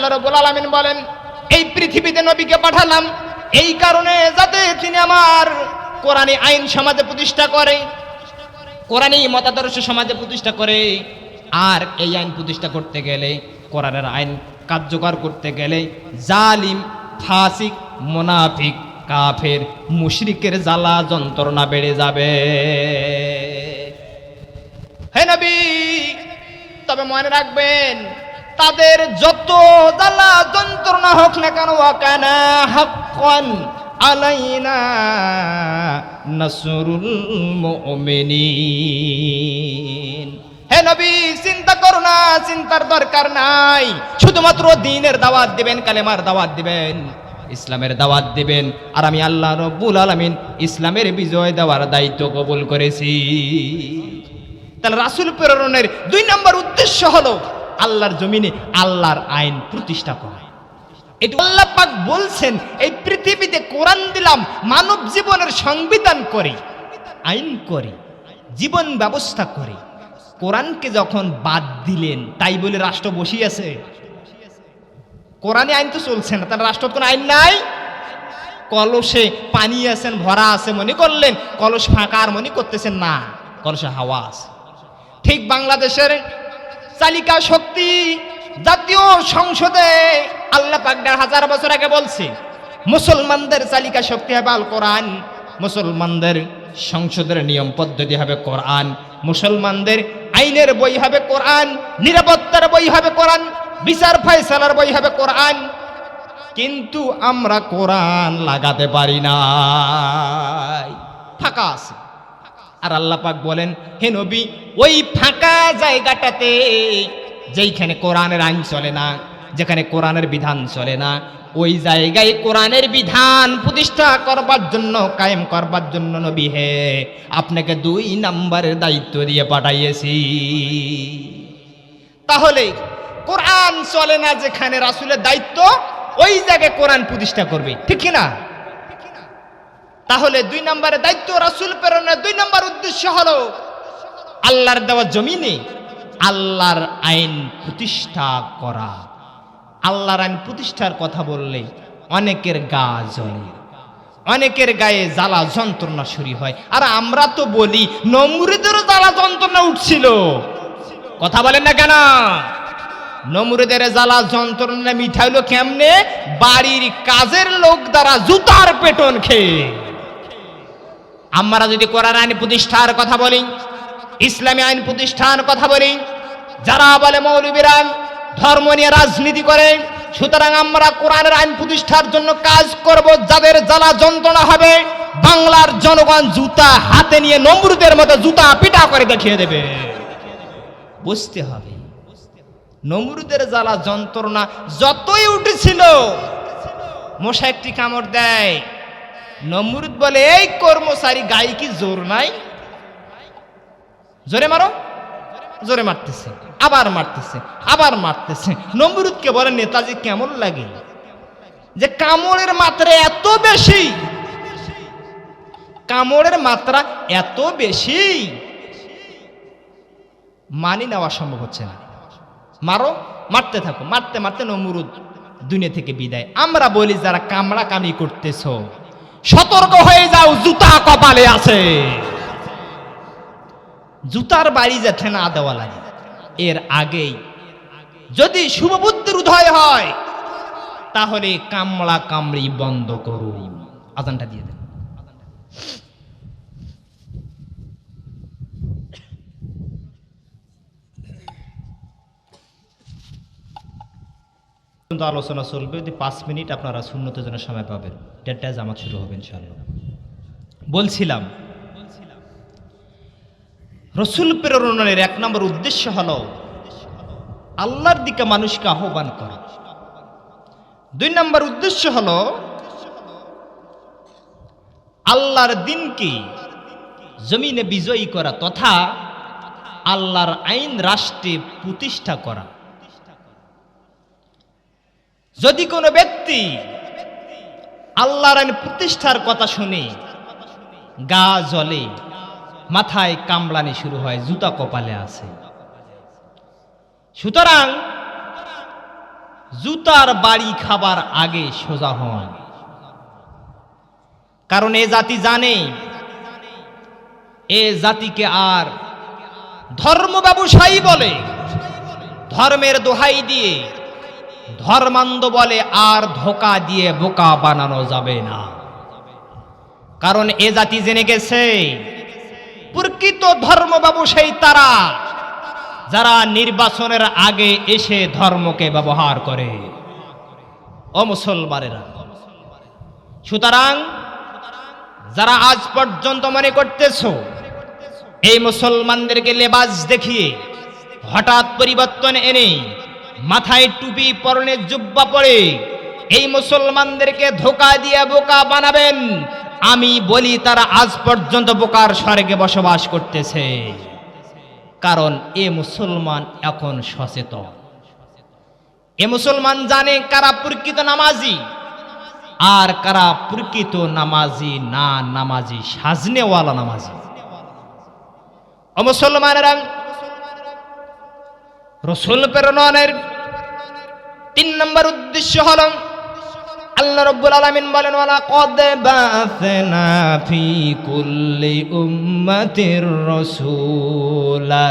আল্লাহ রাব্বুল আলামিন বলেন, এই পৃথিবীতে নবীকে পাঠালাম এই কারণে যাতে তিনি আমার কোরআনী আইন সমাজে প্রতিষ্ঠা করে, কোরআনী মতাদর্শ সমাজে প্রতিষ্ঠা করে। আর এই আইন প্রতিষ্ঠা করতে গেলে, কোরআনের আইন কার্যকর করতে গেলে জালিম, ফাসিক, মুনাফিক, কাফের, মুশরিকের জ্বালা যন্ত্রণা বেড়ে যাবে। হে নবী, তবে মনে রাখবেন, তাদের যত জ্বালা যন্ত্রণা হোক না কেন, ওয়াকানা হাক্কান আলাইনা নাসরুল মুমিনিন। হে নবী, চিন্তা করো না, চিন্তার দরকার নাই। শুধুমাত্র দ্বীনের দাওয়াত দিবেন, কালেমার দাওয়াত দিবেন, ইসলামের দাওয়াত দিবেন, আর আমি আল্লাহ রাব্বুল আলামিন ইসলামের বিজয় দেওয়ার দায়িত্ব কবুল করেছি। তাহলে রাসূল প্রেরণের 2 নম্বর উদ্দেশ্য হলো আল্লাহর জমিনে আল্লাহর আইন প্রতিষ্ঠা করা। এটা আল্লাহ পাক বলছেন, এই পৃথিবীতে কোরআন দিলাম মানব জীবনের সংবিধান করে, আইন করে, জীবন ব্যবস্থা করে। কোরআনকে যখন বাদ দিলেন, তাই বলে রাষ্ট্র বসিয়ে আছে? কোরআনে আইন তো চলছে না, তার রাষ্ট্র কোনো আইন নাই। কলসে পানি আছেন, ভরা আছে মনে করলেন, কলস ফাঁকা আর মনে করতেছেন না, কলসে হাওয়া আছে। ঠিক বাংলাদেশের চালিকা শক্তি জাতীয় সংসদে আল্লাহ পাক 1000 বছর আগে বলছে, মুসলমানদের চালিকা শক্তি হবে আল কোরআন, মুসলমানদের সংসদের নিয়ম পদ্ধতি হবে কোরআন, মুসলমানদের আইনের বই হবে কোরআন, নিরাপত্তার বই হবে কোরআন, বিচার ফয়সালার বই হবে কোরআন। কিন্তু আমরা কোরআন লাগাতে পারি না, ফাঁকা আছে। আর আল্লাহ পাক বলেন, হে নবী, ওই ফাঁকা জায়গাটাতে যেইখানে কোরআনের আইন চলে না, যেখানে কোরআনের বিধান চলে না, ওই জায়গায় কোরআনের বিধান প্রতিষ্ঠা করবার জন্য, কায়েম করবার জন্য নবী হে আপনাকে 2 নম্বরের দায়িত্ব দিয়ে পাঠাইয়েছি। তাহলে কোরআন চলে না যেখানে, রাসূলের দায়িত্ব ওই জায়গায় কোরআন প্রতিষ্ঠা করবে, ঠিক কি না? তাহলে 2 নম্বরের দায়িত্ব রাসূল প্রেরণের 2 নম্বর উদ্দেশ্য হলো আল্লাহর দেওয়া জমিনে আল্লাহর আইন প্রতিষ্ঠা করা। আল্লাহর আইন প্রতিষ্ঠার কথা বললে অনেকের গা জ্বলে, অনেকের গায়ে জ্বালা যন্ত্রণা শুরু হয়। আর আমরা তো বলি নমরুদেরও জ্বালা যন্ত্রণা উঠছিল, কথা বলেন না কেন? নমরুদের জ্বালা যন্ত্রণা মিঠাইলো কেমনে? বাড়ির কাজের লোক দ্বারা জুতার পেটন খেয়ে। আমরা যদি কোরআন আইন প্রতিষ্ঠার কথা বলি, ইসলামী আইন প্রতিষ্ঠার কথা বলি, যারা বলে মৌলবীরা ধর্ম নিয়ে রাজনীতি করে, সুতরাং আমরা কোরআনের আইন প্রতিষ্ঠার জন্য কাজ করব। যাদের জ্বালা যন্ত্রণা হবে, বাংলার জনগণ জুতা হাতে নিয়ে নমরুদের মতো জুতা পিটা করে দেখিয়ে দেবে। বুঝতে হবে, নমরুদের জ্বালা যন্ত্রণা যতই উঠেছিল, মশা একটি কামড় দেয়, নমরুদ বলে, এই কর্মচারী গায়ে কি জোর নাই? জোরে মারো, জোরে মারতেছে, আবার মারতেছে, আবার মারতেছে। নমরুদকে বলে, নেতাজি কেমন লাগে যে কামড়ের মাত্রা এত বেশি, কামড়ের মাত্রা এত বেশি, মানি নেওয়া সম্ভব হচ্ছে না। মারো, মারতে থাকো, মারতে মারতে নমরুদ দুনিয়া থেকে বিদায়। আমরা বলি, যারা কামড়া কামড়ি করতেছো সতর্ক হয়ে যাও, জুতা কপালে আছে। জুতার বাড়ি যাতে না দেওয়া লাগে, এর আগেই যদি শুভবুদ্ধির উদয় হয়, তাহলে কামড়া কামড়ি বন্ধ করুন। আজানটা দিয়ে দেন। আলোচনা চলবে, 5 মিনিট আপনারা সুন্নতের জন্য সময় পাবেন, 1:30টায় জামাত শুরু হবে ইনশাআল্লাহ। বলছিলাম, রাসূল প্রেরণের 1 নম্বর উদ্দেশ্য হলো আল্লাহর দিকে মানুষকে আহ্বান করা। 2 নম্বর উদ্দেশ্য হলো আল্লাহর দ্বীনকে জমিনে বিজয়ী করা তথা আল্লাহর আইন রাষ্ট্রে প্রতিষ্ঠা করা। যদি কোনো ব্যক্তি আল্লাহর আইন প্রতিষ্ঠার কথা শুনে গা জ্বলে, মাথায় কামড়ানি শুরু হয়, জুতা কপালে আছে। সুতরাং জুতার বাড়ি খাবার আগে সোজা হন। কারণ এ জাতি জানে এ জাতিকে আর ধর্ম ব্যবসায়ী বলে, ধর্মের দোহাই দিয়ে, ধর্মান্ধ বলে আর ধোকা দিয়ে বোকা বানানো যাবে না। কারণ এ জাতি জেনে গেছে প্রকৃত ধর্ম ব্যবসায়ী তারা যারা নির্বাচনের আগে এসে ধর্মকে ব্যবহার করে। ও মুসলমানেরা, সুতরাং যারা আজ পর্যন্ত মনে করতেছো এই মুসলমানদেরকে লেবাস দেখিয়ে হঠাৎ পরিবর্তন এনে মাথায় টুপি পরনে জুব্বা পরে এই মুসলমানদেরকে ধোকা দিয়ে বোকা বানাবেন, আমি বলি তারা আজ পর্যন্ত বোকার স্বর্গে বসবাস করতেছে। কারণ এ মুসলমান এখন সচেতন। এ মুসলমান জানে কারা প্রকৃত নামাজি আর কারা প্রকৃত নামাজি না, নামাজি সাজনেওয়ালা নামাজি। ও মুসলমানেরা, রাসূল প্রেরণের ৩ নম্বর উদ্দেশ্য হলো আল্লাহ রাব্বুল আলামিন বলেন, ওয়ালা কদ বাআসনা ফি কুল্লি উম্মাতির রাসূলা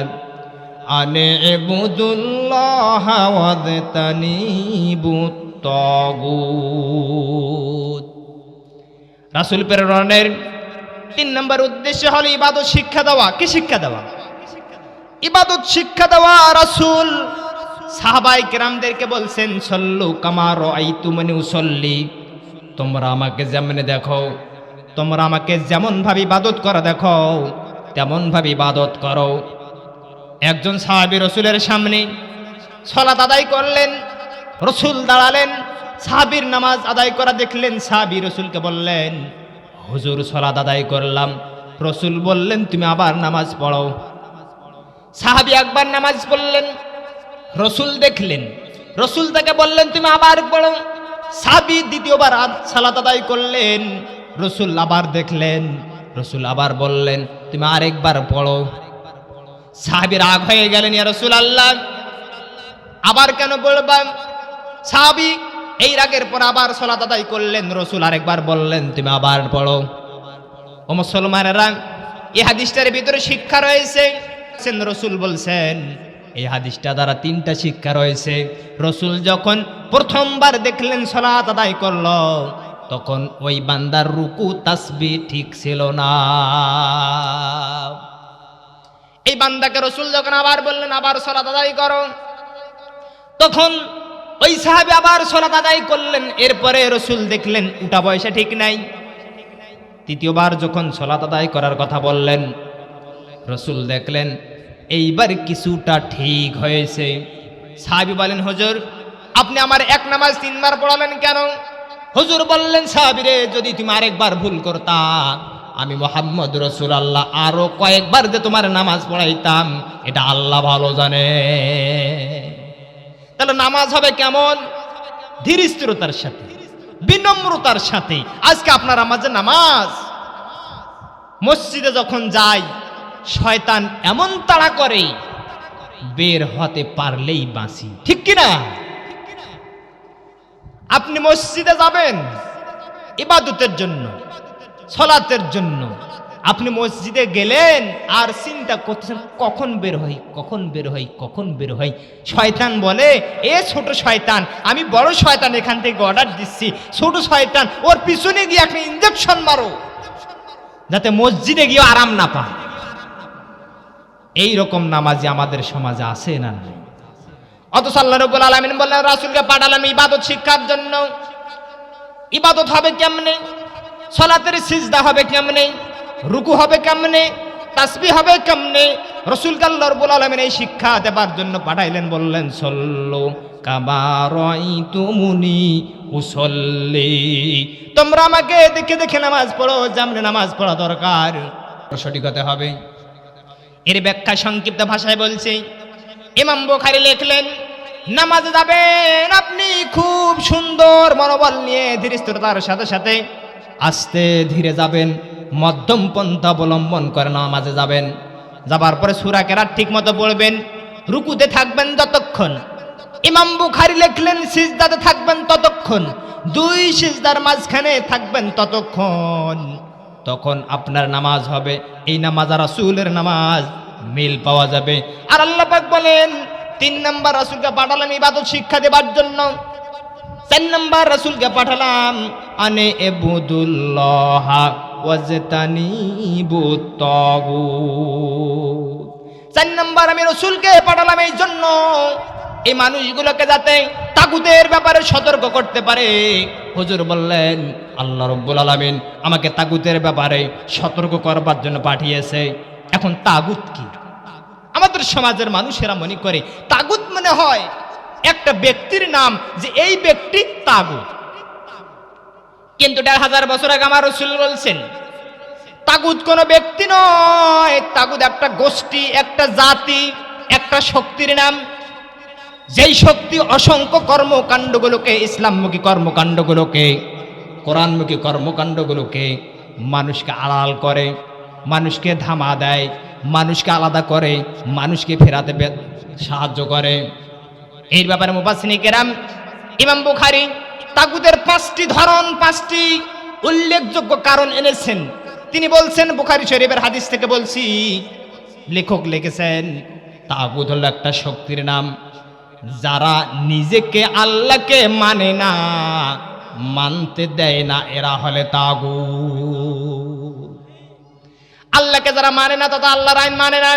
আন ইবুদুল্লাহা ওয়াজতানিবুত তাগুত। রাসূল প্রেরণের ৩ নম্বর উদ্দেশ্য হলো ইবাদত শিক্ষা দেওয়া। কি শিক্ষা দেওয়া? ইবাদত শিক্ষা দেওয়া। রাসূল সাহাবায়ে কেরামদেরকে বলছেন, সল্লু কামা রাআইতুমুনি উসাল্লি, তোমরা আমাকে যেমন দেখো, তোমরা আমাকে যেমন ভাবে ইবাদত করা দেখো তেমন ভাবে ইবাদত করো। একজন সাহাবী রাসূলের সামনে সালাত আদায় করলেন, রাসূল দাঁড়ালেন, সাহাবীর নামাজ আদায় করা দেখলেন, সাহাবী রাসূলকে বললেন, হুজুর সালাত আদায় করলাম। রাসূল বললেন, তুমি আবার নামাজ পড়ো। সাহাবী একবার নামাজ পড়লেন, রাসূল দেখলেন, রাসূল তাকে বললেন, তুমি আবার পড়ো। সাহাবী দ্বিতীয়বার সালাত আদায় করলেন, রাসূল আবার দেখলেন, রাসূল আবার বললেন, তুমি আরেকবার পড়ো। সাহাবী রাগ হয়ে গেলেন, ইয়া রাসূলুল্লাহ আবার কেন পড়বাম? সাহাবী এই রাগের পর আবার সালাত আদায় করলেন, রাসূল আরেকবার বললেন, তুমি আবার পড়ো। ও মুসলমানেরা, এই হাদিসটার ভিতরে শিক্ষা রয়েছে। রাসূল বলছেন, এই হাদিসটা দ্বারা 3টা শিক্ষা রয়েছে। রাসূল যখন প্রথমবার দেখলেন সালাত আদায় করলো, তখন ওই বান্দার রুকু তাসবিহ ঠিক ছিল না। এই বান্দাকে রাসূল যখন আবার বললেন, আবার সালাত আদায় করো, তখন ওই সাহাবী আবার সালাত আদায় করলেন। এরপরে রাসূল দেখলেন উঠা বয়সা ঠিক নাই। তৃতীয়বার যখন সালাত আদায় করার কথা বললেন, রাসূল দেখলেন এইবার কিছুটা ঠিক হয়েছে। সাহাবী বলেন, হুজুর আপনি আমার এক নামাজ 3 বার পড়ালেন কেন? হুজুর বললেন, সাহাবী রে, যদি তুমি আরেকবার ভুল করতা, আমি মুহাম্মদ রাসূলুল্লাহ আরো কয়েকবার যে তোমার নামাজ পড়াইতাম, এটা আল্লাহ ভালো জানে। তাহলে নামাজ হবে কেমন? ধীর স্থিরতার সাথে, বিনম্রতার সাথে। আজকে আপনার আমাদের নামাজ, মসজিদে যখন যাই শয়তান এমন তাড়া করে বের হতে পারলেই বাঁচি, ঠিক কিনা? আপনি মসজিদে যাবেন ইবাদতের জন্য, সালাতের জন্য, আপনি মসজিদে গেলেন আর চিন্তা করতেছেন কখন বের হই, কখন বের হই, কখন বের হই। শয়তান বলে, এ ছোট শয়তান, আমি বড় শয়তান এখান থেকে অর্ডার দিচ্ছি, ছোট শয়তান ওর পিছনে গিয়ে একটা ইনজেকশন মারো যাতে মসজিদে গিয়ে আরাম না পায়। এই রকম নামাজি আমাদের সমাজে আছে না? অথচ আল্লাহ রাব্বুল আলামিন বললেন, রাসূলকে পাঠালাম ইবাদত শিক্ষার জন্য। ইবাদত হবে কেমনে? সালাতের সিজদা হবে কেমনে? রুকু হবে কেমনে? তাসবিহ হবে কেমনে? রাসূলকে আল্লাহ রাব্বুল আলামিন এই শিক্ষা দেবার জন্য পাঠাইলেন। বললেন, সল্লু কামা রাআইতুমুনি উসাল্লি, তোমরা আমাকে দেখে দেখে নামাজ পড়ো, যেমন নামাজ পড়া দরকার সঠিক হতে হবে। এর ব্যাখ্যা সংক্ষিপ্ত ভাষায় বলছি। ইমাম বুখারী লিখলেন, নামাজে যাবেন আপনি খুব সুন্দর মনোবল নিয়ে, ধীর স্থিরতার সাথে সাথে আস্তে ধীরে যাবেন, মধ্যম পন্থা অবলম্বন করে নামাজে যাবেন। যাবার পরে সূরা কেরাত ঠিক মতো পড়বেন, রুকুতে থাকবেন যতক্ষণ ইমাম বুখারী লিখলেন সিজদাতে থাকবেন ততক্ষণ, দুই সিজদার মাঝখানে থাকবেন ততক্ষণ, তখন আপনার নামাজ হবে এই নামাজ আর রাসূলের নামাজ মিল পাওয়া যাবে। আর আল্লাহ পাক বলেন 3 নাম্বার রাসূলকে পাঠালাম ইবাদত শিক্ষা দেবার জন্য, 4 নাম্বার রাসূলকে পাঠালাম আনে ইবুদুল্লাহ ওয়াজতানিবুত তাগুত। 4 নাম্বার আমি রাসূলকে পাঠালাম এই জন্য এই মানুষগুলোকে যাতে তাগুতের ব্যাপারে সতর্ক করতে পারে। হুজুর বললেন আল্লাহ রাব্বুল আলামিন আমাকে তাগুতের ব্যাপারে সতর্ক করবার জন্য পাঠিয়েছে। এখন তাগুত কি? আমাদের সমাজের মানুষেরা মনে করে তাগুত মানে হয় একটা ব্যক্তির নাম, যে এই ব্যক্তি তাগুত। কিন্তু 1500 বছর আগে আমার রাসূল বলছেন তাগুত কোনো ব্যক্তি নয়, তাগুত একটা গোষ্ঠী, একটা জাতি, একটা শক্তির নাম, যেই শক্তি অসংখ্য কর্মকাণ্ডগুলোকে, ইসলামমুখী কর্মকাণ্ডগুলোকে, কোরআনমুখী কর্মকাণ্ডগুলোকে মানুষকে আড়াল করে, মানুষকে ধামা দেয়, মানুষকে আলাদা করে, মানুষকে ফেরাতে সাহায্য করে। এই ব্যাপারে মুফাসসিরিনে কেরাম ইমাম বুখারী তাগুতের 5টি ধরন, 5টি উল্লেখযোগ্য কারণ এনেছেন। তিনি বলছেন, বুখারী শরীফের হাদিস থেকে বলছি, লেখক লিখেছেন তাগুত হলো একটা শক্তির নাম, যারা নিজেকে আল্লাহকে মানে না, মানতে দেয় না, এরা হলে তাগুত। আল্লাহকে যারা মানে না তারা আল্লাহর আইন মানে না,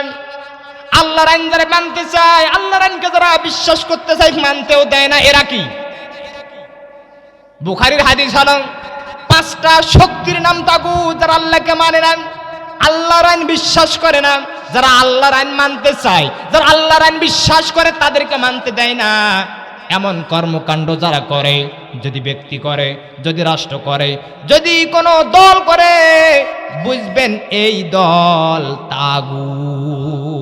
আল্লাহর আইন যারা মানতে চায়, আল্লাহর আইনকে যারা বিশ্বাস করতে চায় মানতেও দেয় না, এরা কি? বুখারীর হাদিস হলো 5টা শক্তির নাম তাগুত, যারা আল্লাহকে মানে না, আল্লাহর আইন বিশ্বাস করে না, যারা আল্লাহর আইন মানতে চায়, যারা আল্লাহর আইন বিশ্বাস করে তাদেরকে মানতে দেয় না। এমন কর্মকাণ্ড যারা করে, যদি ব্যক্তি করে, যদি রাষ্ট্র করে, যদি কোনো দল করে, বুঝবেন এই দল তাগুত।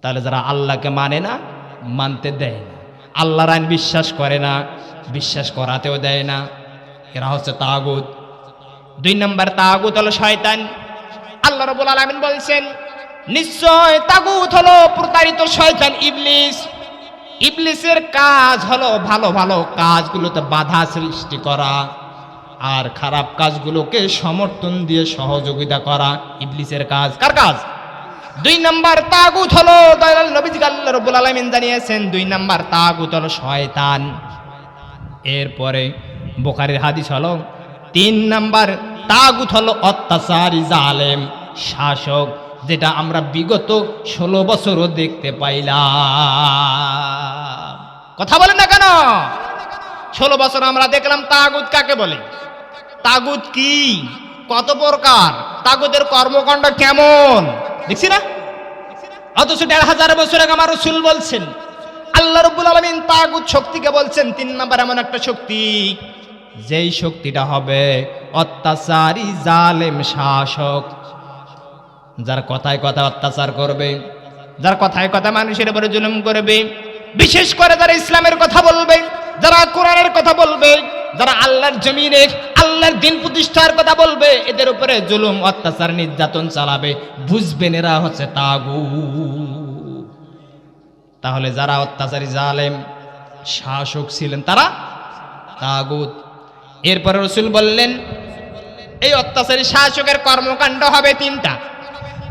তাহলে যারা আল্লাহকে মানে না, মানতে দেয় না, আল্লাহর আইন বিশ্বাস করে না, বিশ্বাস করাতেও দেয় না, এরা হচ্ছে তাগুত। 2 নম্বর তাগুত হলো শয়তান। আল্লাহ রাব্বুল আলামিন বলছেন নিশ্চয় তাগুত হলো প্রতারিত শয়তান ইবলিস। ইবলিসের কাজ হলো ভালো ভালো কাজগুলোতে বাধা সৃষ্টি করা আর খারাপ কাজগুলোকে সমর্থন দিয়ে সহযোগিতা করা, ইবলিসের কাজ। কার কাজ? 2 নম্বর তাগুত হলো, দয়াল নবীজি আল্লাহ রাব্বুল আলামিন জানিয়েছেন 2 নম্বর তাগুত হলো শয়তান। এরপরে বুখারীর হাদিস হলো 3 নম্বর তাগুত হলো অত্যাচারী জালেম শাসক, যেটা আমরা বিগত 16 বছরও দেখতে পাইলাম। কথা বলেন না কেন? 16 বছর আমরা দেখলাম তাগুত কাকে বলে, তাগুত কি, কত প্রকার, তাগুতের কর্মকাণ্ড কেমন, দেখছি না? অথচ 1500 বছর আগে আমার রাসূল বলছেন, আল্লাহ রাব্বুল আলামিন তাগুত শক্তিকে বলছেন 3 নম্বর এমন একটা শক্তি, যেই শক্তিটা হবে অত্যাচারী জালেম শাসক, যার কথায় কথা অত্যাচার করবে, যার কথায় কথা মানুষের উপরে জুলুম করবে, বিশেষ করে যারা ইসলামের কথা বলবে, যারা কোরআনের কথা বলবে, যারা আল্লাহর জমিনে আল্লাহর দ্বীন প্রতিষ্ঠার কথা বলবে, এদের উপরে জুলুম অত্যাচার নির্যাতন চালাবে, বুঝবেন এরা হচ্ছে তাগুত। তাহলে যারা অত্যাচারী জালেম শাসক ছিলেন তারা তাগুত। এরপরে রাসূল বললেন এই অত্যাচারী শাসকের কর্মকাণ্ড হবে 3টা।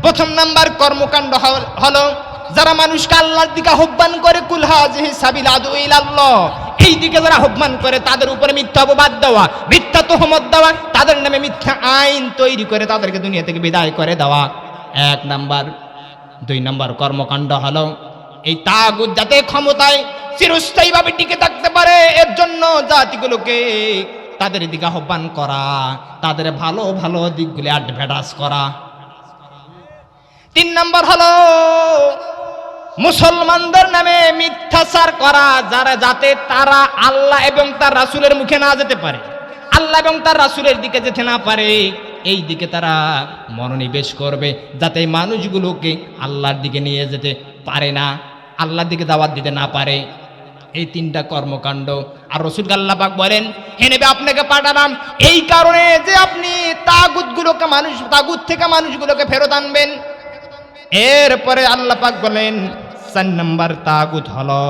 1 নাম্বার কর্মকাণ্ড হলো যারা মানুষকে আল্লাহর দিকে আহ্বান করে, কুল হাযিহি সাবিল আদু ইলাল্লাহ, এই দিকে যারা আহ্বান করে তাদের উপরে মিথ্যা অপবাদ দেওয়া, মিথ্যা তুহমত দেওয়া, তাদের নামে মিথ্যা আইন তৈরি করে তাদেরকে দুনিয়া থেকে বিদায় করে দেওয়া 1 নাম্বার। 2 নাম্বার কর্মকাণ্ড হলো এই তাগুত যাতে ক্ষমতায় চিরস্থায়ীভাবে টিকে থাকতে পারে, এর জন্য জাতিগুলোকে তাদের দিকে আহ্বান করা, তাদের ভালো ভালো দিকগুলি অ্যাডভার্টাইজ করা। 3 নম্বর হলো মুসলমানদের নামে মিথ্যাচার করা, যাতে তারা আল্লাহ এবং তার রাসূলের মুখে না যেতে পারে, আল্লাহ এবং তার রাসূলের দিকে যেতে না পারে, এই দিকে তারা মনোনিবেশ করবে, যাতে মানুষগুলোকে আল্লাহর দিকে নিয়ে যেতে পারে না, আল্লাহর দিকে দাওয়াত দিতে না পারে। এই 3টা কর্মকাণ্ড। আর রাসূলকে আল্লাহ পাক বলেন, হে নবী আপনাকে পাঠালাম এই কারণে যে আপনি তাগুত থেকে মানুষগুলোকে ফেরত আনবেন। এরপরে আল্লাহ পাক বলেন 4 নম্বর তাগুত হলো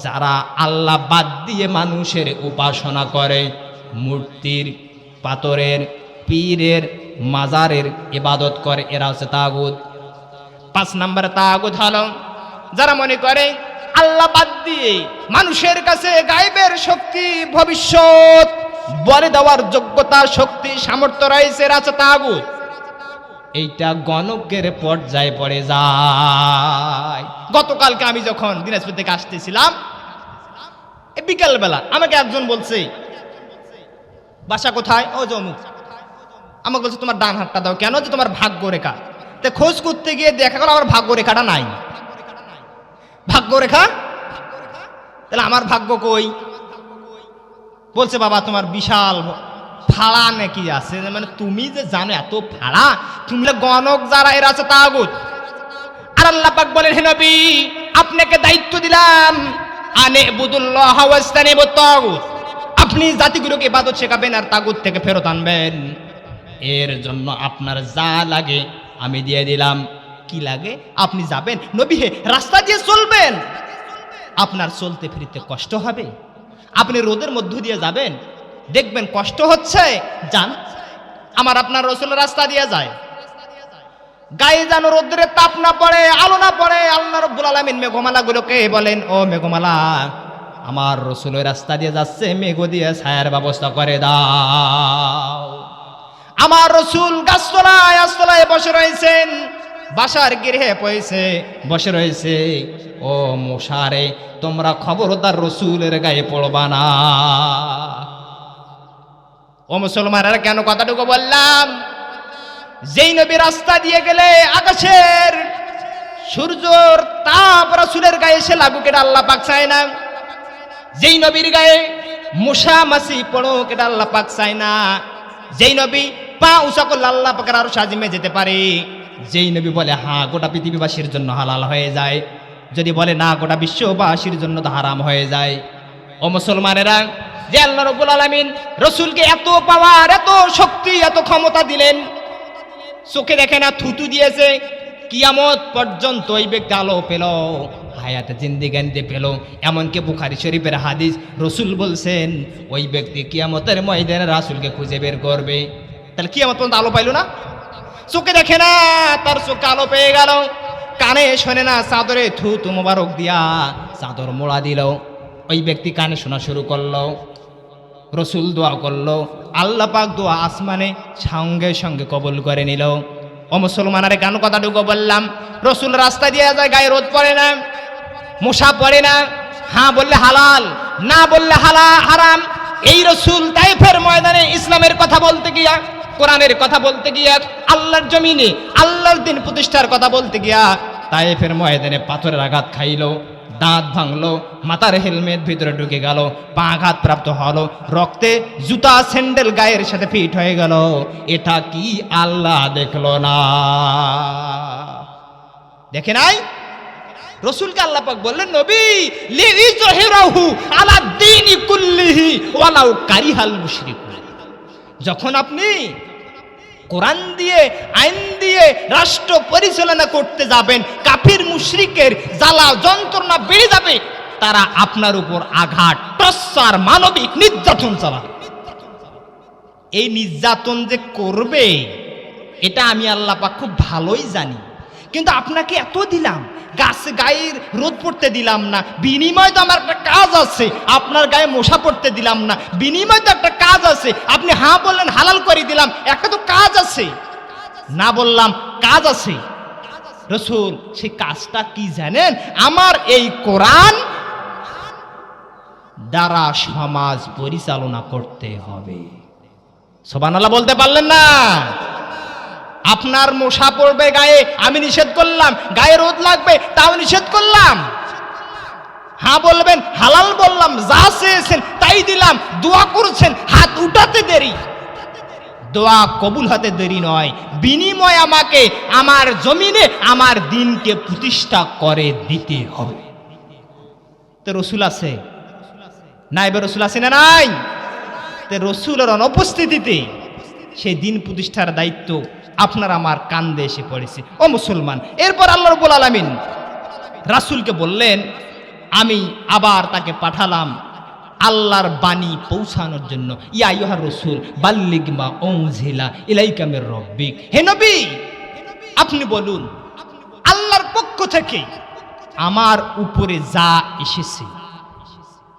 যারা আল্লাহ বাদ দিয়ে মানুষের উপাসনা করে, মূর্তির, পাথরের, পীরের, মাজারের ইবাদত করে, এরা হচ্ছে তাগুত। 5 নম্বর তাগুত হলো যারা মনে করে আল্লাহ বাদ দিয়ে মানুষের কাছে গায়েবের শক্তি, ভবিষ্যৎ বলে দেওয়ার যোগ্যতা, শক্তি, সামর্থ্য রয়েছে, এরা হচ্ছে তাগুত। এইটা গণকের পর্যায়ে পড়ে যায়। গতকালকে আমি যখন দিনাজপুর থেকে আসতেছিলাম, বিকালবেলা আমাকে একজন বলছে বাসা কোথায়, ও জমুক। আমাকে বলছে তোমার ডান হাতটা দাও। কেন? যে তোমার ভাগ্য রেখা। তো খোঁজ করতে গিয়ে দেখা গেল আমার ভাগ্য রেখাটা নাই। ভাগ্য রেখা, তাহলে আমার ভাগ্য কই? বলছে বাবা তোমার বিশাল ফাড়া নাকি আছে। মানে তুমি যে জানো এত ফাড়া, তুমি গণক যারা এরা আছে তাগুত। আর আল্লাহ পাক বলেন হে নবী আপনাকে দায়িত্ব দিলাম আনে বুদুল্লাহ ওয়াস্তানিবুত তাগুত, আপনি জাতিগুলোকে ইবাদত শেখাবেন আর তাগুত থেকে ফেরত আনবেন। এর জন্য আপনার যা লাগে আমি দিয়ে দিলাম। কি লাগে? আপনি যাবেন নবী হে রাস্তা দিয়ে চলবেন, আপনার চলতে ফিরতে কষ্ট হবে। আপনি রোদের মধ্য দিয়ে যাবেন, দেখবেন কষ্ট হচ্ছে, যান। আমার আপনার রাসূল রাস্তা দিয়ে যায়, গায়ে যেন রোদ্রের তাপ না পড়ে, আলো না পড়ে। আল্লাহ রাব্বুল আলামিন মেঘমালাগুলোকে বলেন ও মেঘমালা আমার রাসূল রাস্তা দিয়ে যাচ্ছে, মেঘ দিয়ে ছায়ার ব্যবস্থা করে দাও। আমার রাসূল গাছতলায় আস্তলায় বসে রয়েছেন, বাসার গৃহে পয়সে বসে রয়েছে। ও মশারে তোমরা খবরদার রাসূলের গায়ে পড়বা না। ও মুসলমানেরা কেন কথাটুকু বললাম? যেই নবী রাস্তা দিয়ে গেলে আকাশের সূর্যর তাপ রাসূলের গায়ে এসে লাগুক, এটা আল্লাহ পাক চায় না। যেই নবীর গায়ে মশা মাছি পড়ুক, এটা আল্লাহ পাক চায় না। যেই নবী পা উঁচা করলে আল্লাহ পাকের আরশ আজিমে যেতে পারে, যেই নবী বলে হ্যাঁ গোটা পৃথিবীবাসীর জন্য হালাল হয়ে যায়, যদি বলে না গোটা বিশ্ববাসীর জন্য তো হারাম হয়ে যায়। ও মুসলমানেরা, যে আল্লাহ রাব্বুল আলামিন রাসূলকে এত পাওয়ার, এত শক্তি, এত ক্ষমতা দিলেন, চোখে দেখে না থুতু দিয়েছে, কিয়ামত পর্যন্ত ওই ব্যক্তি আলো পেল, হায়াতে জিন্দেগানিতে পেল। এমনকি বুখারী শরীফের হাদিস, রাসূল বলছেন ওই ব্যক্তি কিয়ামতের ময়দানে রাসূলকে খুঁজে বের করবে। তাহলে কিয়ামত পর্যন্ত আলো পাইল না? চোখে দেখে না, তার চোখে আলো পেয়ে গেল। কানে শোনে না, চাদরে থুতু মোবারক দিয়া চাদর মোড়া দিল। ওই ব্যক্তি কানে শোনা শুরু করলো, রাসূল দোয়া করলো, আল্লাহ পাক দোয়া আসমানে সঙ্গে সঙ্গে কবুল করে নিল। ও মুসলমানের কেন কথাটুকু বললাম? রাসূল রাস্তা দিয়ে যায়, গায়ে রোদ পড়ে না, মশা পড়ে না, হ্যাঁ বললে হালাল, না বললে হারাম। এই রাসূল তায়েফের ময়দানে ইসলামের কথা বলতে গিয়া, কোরআনের কথা বলতে গিয়া, আল্লাহর জমিনে আল্লাহর দিন প্রতিষ্ঠার কথা বলতে গিয়া তায়েফের ময়দানে পাথরের আঘাত খাইল, দাঁত ভাঙলো, মাথার হেলমেট ভিতরে ঢুকে গেল, পা আঘাত প্রাপ্ত হলো, রক্তে জুতা স্যান্ডেল গায়ের সাথে ফিট হয়ে গেল। এটা কি আল্লাহ দেখলো না? দেখে নাই? রাসূলকে আল্লাহ পাক বললেন নবী লিইজহিরাহু আলা দ্বীনি কুল্লিহি ওয়ালাউ কারিহাল মুশরিকুন। যখন আপনি কোরআন দিয়ে, আইন দিয়ে রাষ্ট্র পরিচালনা করতে যাবেন, কাফির মুশরিকের জ্বালা যন্ত্রণা বেড়ে যাবে, তারা আপনার উপর আঘাত, টর্চার, মানবিক নির্যাতন চালাবে। এই নির্যাতন যে করবে এটা আমি আল্লাহ পাক খুব ভালোই জানি, কিন্তু আপনাকে এত দিলাম, গায়ের রোদ পড়তে দিলাম না, বিনিময় তো আমার একটা কাজ আছে। আপনার গায়ে মশা পড়তে দিলাম না, বিনিময় তো একটা কাজ আছে। আপনি হ্যাঁ বললেন, হালাল করে দিলাম, একটা তো কাজ আছে। না বললাম, কাজ আছে। রাসূল সেই কাজটা কি জানেন? আমার এই কোরআন দ্বারা সমাজ পরিচালনা করতে হবে। সুবহানাল্লাহ বলতে পারলেন না? আপনার মশা পড়বে গায়ে, আমি নিষেধ করলাম, গায়ে রোদ লাগবে, তাও নিষেধ করলাম। হ্যাঁ বলবেন, হালাল বললাম, যা চেয়েছেন তাই দিলাম, দোয়া করছেন, হাত উঠাতে দেরি, দোয়া কবুল হতে দেরি নয়। বিনিময় আমাকে আমার জমিনে আমার দ্বীনকে প্রতিষ্ঠা করে দিতে হবে। তো রাসূল আছে, নাইবে রাসূল আছে না নাই? তো রাসূলের অনুপস্থিতিতে সেই দ্বীন প্রতিষ্ঠার দায়িত্ব আপনার আমার কান্দে এসে পড়েছে। ও মুসলমান, এরপর আল্লাহ রাব্বুল আলামিন রাসূলকে বললেন, আমি আবার তাকে পাঠালাম আল্লাহর বাণী পৌঁছানোর জন্য। ইয়া আইয়ুহার রাসূল বাল্লিগ মা উনজিলা ইলাইকা মির রাব্বিক, হে নবী আপনি বলুন আল্লাহর পক্ষ থেকে আমার উপরে যা এসেছে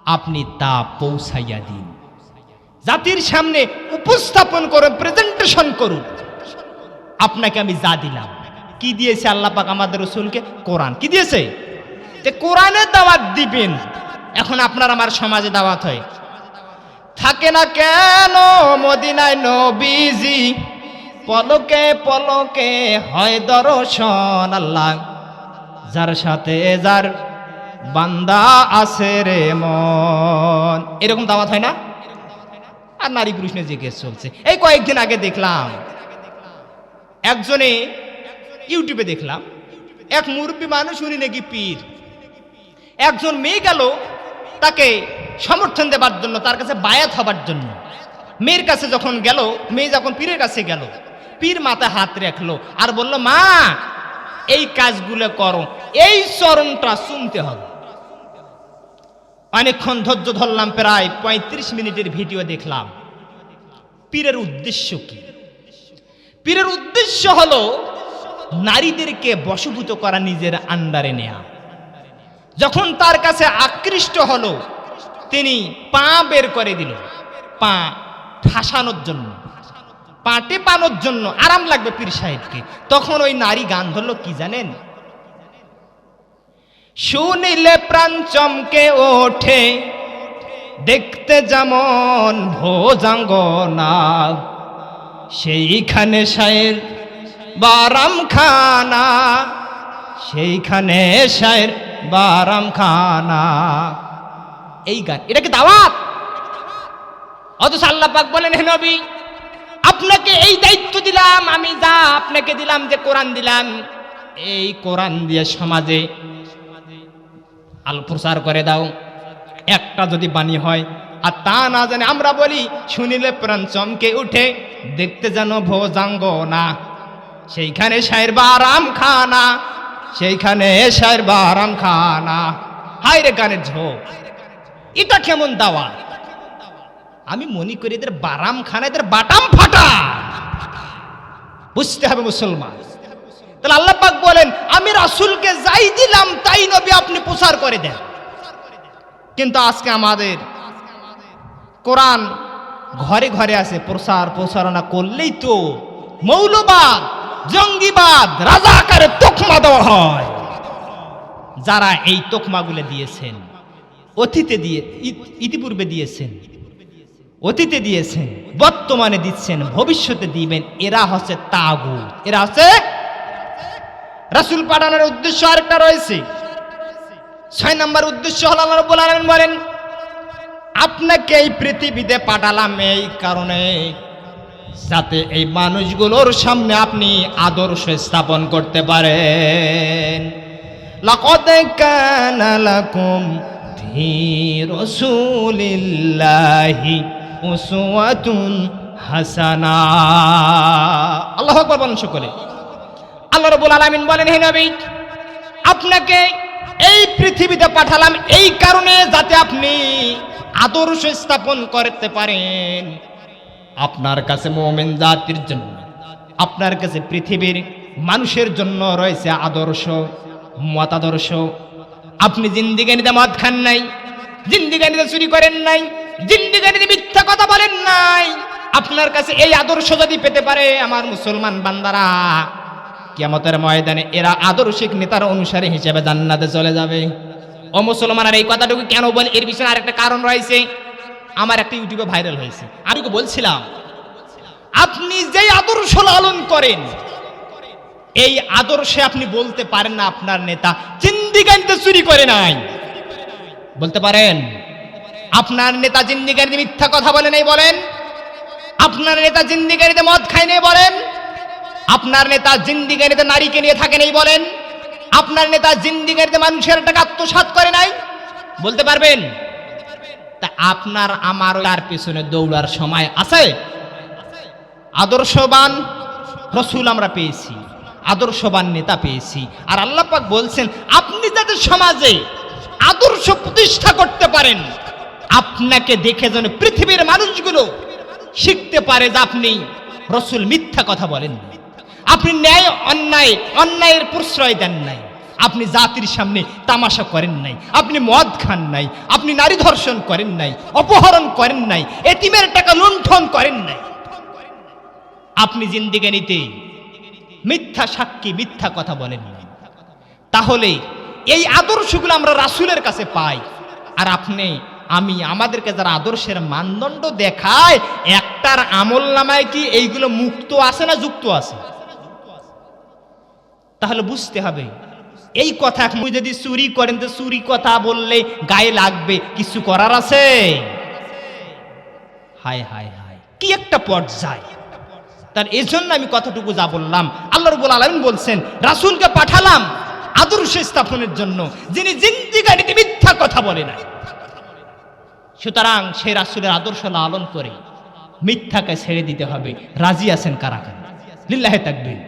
আপনি তা পৌঁছাইয়া দিন, জাতির সামনে উপস্থাপন করুন, প্রেজেন্টেশন করুন, আপনাকে আমি যা দিলাম। কি দিয়েছে আল্লাহ পাক আমাদের রাসূলকে? কোরআন। কি দিয়েছে? যে কোরআনের দাওয়াত দিবেন। এখন আপনার আমার সমাজে দাওয়াত হয়, থাকে না কেন মদিনায় নবীজি, পলকে পলকে হয় দর্শন আল্লাহ, যার সাথে যার বান্দা আছে রে মন। এরকম দাওয়াত হয় না? আর নারী পুরুষ নিয়ে জিজ্ঞেস চলছে। এই কয়েকদিন আগে দেখলাম একজনে ইউটিউবে দেখলাম এক মুরব্বী মানুষ, উনি নাকি পীর। একজন মেয়ে গেল তাকে সমর্থন দেবার জন্য, তার কাছে বায়াত হবার জন্য। মেয়ের কাছে যখন গেল, মেয়ে যখন পীরের কাছে গেল, পীর মাথায় হাত রাখলো আর বলল, মা এই কাজগুলো করো, এই চরণটা শুনতে হবে। অনেকক্ষণ ধৈর্য ধরলাম, প্রায় 35 মিনিটের ভিডিও দেখলাম। পীরের উদ্দেশ্য কি? পীরের উদ্দেশ্য হলো নারীদেরকে বশীভূত করা, নিজের আন্ডারে নেয়া। যখন তার কাছে আকৃষ্ট হলো, তিনি পা বের করে দিল, পা ঠাসানোর জন্য, পা টেপানোর জন্য, আরাম লাগবে পীর সাহেবকে। তখন ওই নারী গান ধরলো, কি জানেন? শুনিলে প্রাণ চমকে ওঠে, দেখতে যেমন ভোজাঙ্গনা, সেইখানে শায়ের বারাম খানা, সেইখানে শায়ের বারাম খানা। এই গান, এটা কি দাওয়াত? অথচ আল্লাহ পাক বলেন, হে নবী আপনাকে এই দায়িত্ব দিলাম, আমি যা আপনাকে দিলাম, যে কোরআন দিলাম, এই কোরআন দিয়ে সমাজে আল প্রচার করে দাও। একটা যদি বাণী হয়, আর তা না জানে আমরা বলি শুনিলে প্রাণ চমকে উঠে, দেখতে যেন ভোজাঙ্গনা, সেইখানে শায়ের বারাম খানা, সেইখানে শায়ের বারাম খানা। হায় রে গানের ঝোঁক, এটা কেমন দাওয়াত? আমি মনে করি এদের বারাম খানা, এদের বাটাম ফাটা। বুঝতে হবে মুসলমান। তাহলে আল্লাহ পাক বলেন, আমি রাসূলকে যাই দিলাম তাই নবী আপনি প্রচার করে দেন। কিন্তু আজকে আমাদের কোরআন ঘরে ঘরে আছে, প্রচারণা করলেই তো মৌলবাদ, জঙ্গিবাদ, রাজাকারের তকমা দেওয়া হয়। যারা এই তকমাগুলো দিয়েছেন, ইতিপূর্বে দিয়েছেন, অতীতে দিয়েছেন, বর্তমানে দিচ্ছেন, ভবিষ্যতে দিবেন, এরা হচ্ছে তাগুত। এরা হচ্ছে, রাসূল পাঠানোর উদ্দেশ্য আরেকটা রয়েছে। 6 নম্বর উদ্দেশ্য হলো, আল্লাহ রাব্বুল আলামিন বলেন, আপনাকে এই পৃথিবীতে পাঠালাম এই কারণে, যাতে এই মানুষগুলোর সামনে আপনি আদর্শ স্থাপন করতে পারেন। লাকাদ কানা লাকুম ফি রাসূলিল্লাহি উসওয়াতুন হাসানা। আল্লাহু আকবার বলেন সকলে। আল্লাহ রাব্বুল আলামিন বলেন, হে নবী আপনাকে এই পৃথিবীতে পাঠালাম এই কারণে, যাতে আপনি আদর্শ স্থাপন করতে পারেন আপনার কাছে মুমিন জাতির জন্য, আপনার কাছে পৃথিবীর মানুষের জন্য রয়েছে আদর্শ, মতাদর্শ। আপনি জিন্দিগানিতে মদ খান নাই, জিন্দিগানিতে চুরি করেন নাই, জিন্দিগানিতে মিথ্যা কথা বলেন নাই। আপনার কাছে এই আদর্শ যদি পেতে পারে আমার মুসলমান বান্দারা, কিয়ামতের ময়দানে এরা আদর্শিক নেতার অনুসারী হিসেবে জান্নাতে চলে যাবে। ও মুসলমান, আর এই কথাটুকু কেন বল? এর পিছনে আরেকটা কারণ রয়েছে। আমার একটা ইউটিউবে ভাইরাল হয়েছে, আমি বলছিলাম, আপনি যেই আদর্শ লালন করেন, এই আদর্শে আপনি বলতে পারেন না আপনার নেতা জিন্দিগানিতে চুরি করে নাই। বলতে পারেন আপনার নেতা জিন্দিগানিতে মিথ্যা কথা বলে নাই? বলেন। আপনার নেতা জিন্দিগানিতে মদ খায় নাই? বলেন। আপনার নেতা জিন্দিগানিতে নারীকে নিয়ে থাকে নাই? বলেন। আপনার নেতা জিন্দিগানিতে মানুষের টাকা আত্মসাৎ করে নাই? বলতে পারবেন? তা আপনার আমার তার পিছনে দৌড়ার সময় আছে? আদর্শবান রাসূল আমরা পেয়েছি, আদর্শবান নেতা পেয়েছি। আর আল্লাহ পাক বলছেন আপনি যাতে সমাজে আদর্শ প্রতিষ্ঠা করতে পারেন, আপনাকে দেখে যেন পৃথিবীর মানুষগুলো শিখতে পারে যে আপনি রসুল মিথ্যা কথা বলেন না, আপনি ন্যায় অন্যায়ের প্রশ্রয় দেন নাই, আপনি জাতির সামনে তামাশা করেন নাই, আপনি মদ খান নাই, আপনি নারী ধর্ষণ করেন নাই, অপহরণ করেন নাই, এতিমের টাকা লুণ্ঠন করেন নাই, আপনি জিন্দেগানিতে মিথ্যা সাক্ষী মিথ্যা কথা বলেন না। তাহলে এই আদর্শগুলো আমরা রাসূলের কাছে পাই। আর আপনি আমি আমাদেরকে যারা আদর্শের মানদণ্ড দেখায়, একটার আমল নামায় কি এইগুলো মুক্ত আছে না যুক্ত আছে? তাহলে বুঝতে হবে এই কথা। আপনি যদি চুরি করেন তো চুরি কথা বললে গায়ে লাগবে, কিছু করার আছে? হায় হায় হায়, কি একটা পর্যায়! তার এজন্য আমি কতটুকু যা বললাম, আল্লাহ রাব্বুল আলামিন বলছেন রাসূলকে পাঠালাম আদর্শ স্থাপনের জন্য, যিনি জিন্দেগানিতে মিথ্যা কথা বলে না। সুতরাং সেই রাসূলের আদর্শ লালন করে মিথ্যাকে ছেড়ে দিতে হবে। রাজি আছেন কারা কারা? লিল্লাহি তাকবীর।